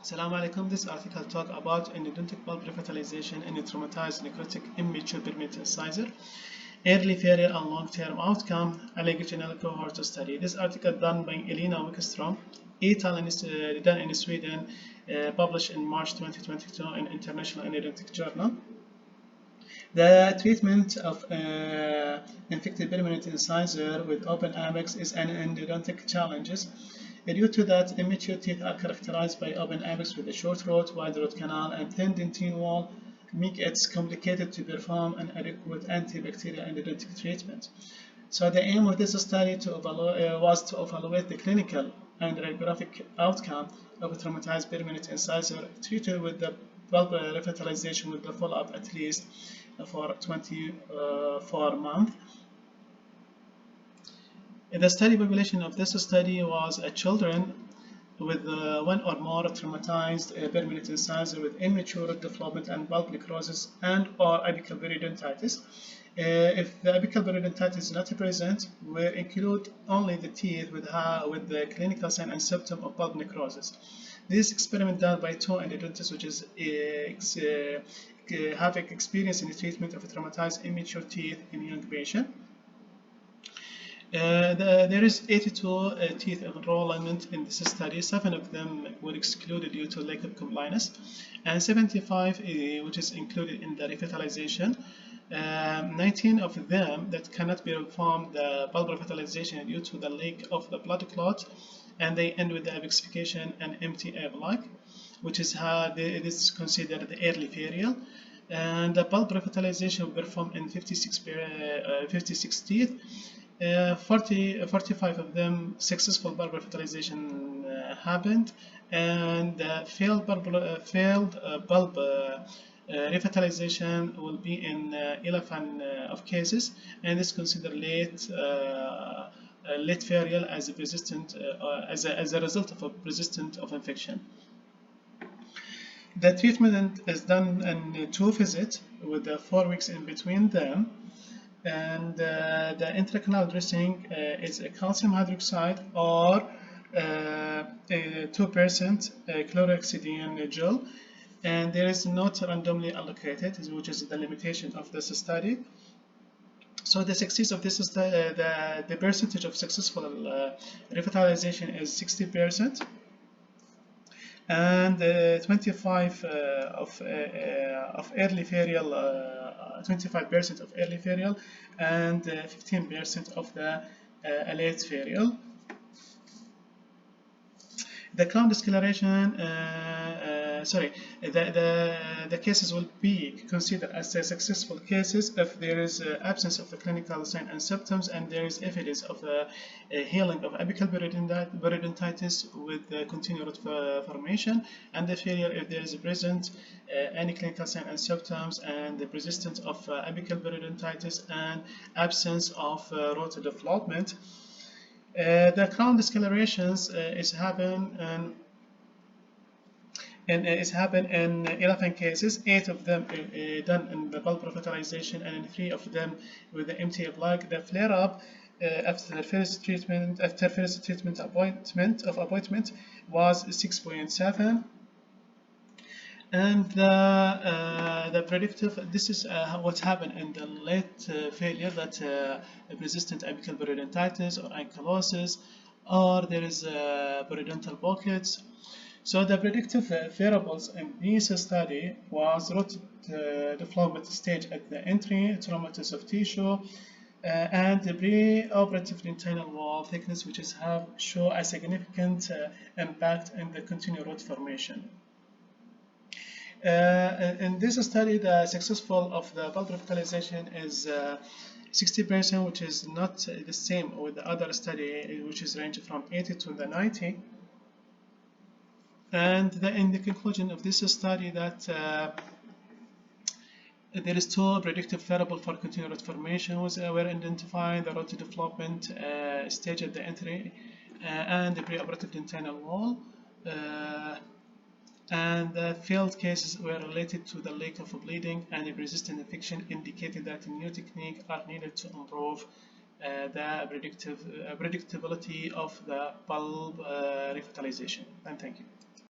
Assalamu alaikum. This article talk about endodontic pulp revitalization in a traumatized necrotic immature permanent incisor, early failure and long-term outcome, a longitudinal cohort study. This article done by Alina Wikström, et.al. Done in Sweden, published in March 2022 in International Endodontic Journal. The treatment of infected permanent incisor with open apex is an endodontic challenge. Due to that, immature teeth are characterized by open apex with a short root, wide root canal, and thin dentine wall, make it complicated to perform an adequate antibacterial endodontic treatment. So the aim of this study was to evaluate the clinical and radiographic outcome of a traumatized permanent incisor treated with the pulp revitalization with the follow-up at least for 24 months. The study population of this study was children with one or more traumatized permanent incisor with immature development and pulp necrosis and or apical periodontitis. If the apical periodontitis is not present, we include only the teeth with the clinical sign and symptom of pulp necrosis. This experiment done by two endodontists, which is having experience in the treatment of traumatized immature teeth in young patients. There is 82 teeth enrollment in this study. 7 of them were excluded due to lack of compliance, and 75 which is included in the revitalization. 19 of them that cannot be performed the pulp revitalization due to the lack of the blood clot, and they end with the apexification and empty plaque, which is how it is considered the early ferial. And the pulp revitalization performed in 56 teeth. 45 of them successful pulp revitalization happened, and failed pulp revitalization will be in 11 of cases, and is considered late ferial as a persistent as a result of a persistent of infection. The treatment is done in 2 visits with 4 weeks in between them. And the intracanal dressing is a calcium hydroxide or 2% chlorhexidine gel, and there is not randomly allocated, which is the limitation of this study. So the success of this the percentage of successful revitalization is 60%, and 25 of early ferial, 25% of early ferial, and 15% of the late ferial. The crown discoloration, the cases will be considered as successful cases if there is absence of the clinical sign and symptoms, and there is evidence of healing of apical periodontitis with continued formation, and the failure if there is present any clinical sign and symptoms and the persistence of apical periodontitis and absence of root development. The crown discolorations is happen in 11 cases. 8 of them done in the pulp revitalization, and in 3 of them with the empty plaque. The flare up after first treatment appointment was 6.7. And the predictive, this is what happened in the late failure, that persistent apical periodontitis or ankylosis, or there is periodontal pockets. So the predictive variables in this study was root development stage at the entry, traumatism of tissue, and the pre-operative dentinal wall thickness, which is show a significant impact in the continued root formation. In this study, the successful of the pulp revitalization is 60%, which is not the same with the other study, which is ranged from 80 to the 90. And in the conclusion of this study, that there is 2 predictive variables for continued root formation were identifying the root development stage at the entry and the preoperative dentinal wall. And the failed cases were related to the lack of bleeding and a persistent infection, indicating that new techniques are needed to improve the predictability of the pulp revitalization. And thank you.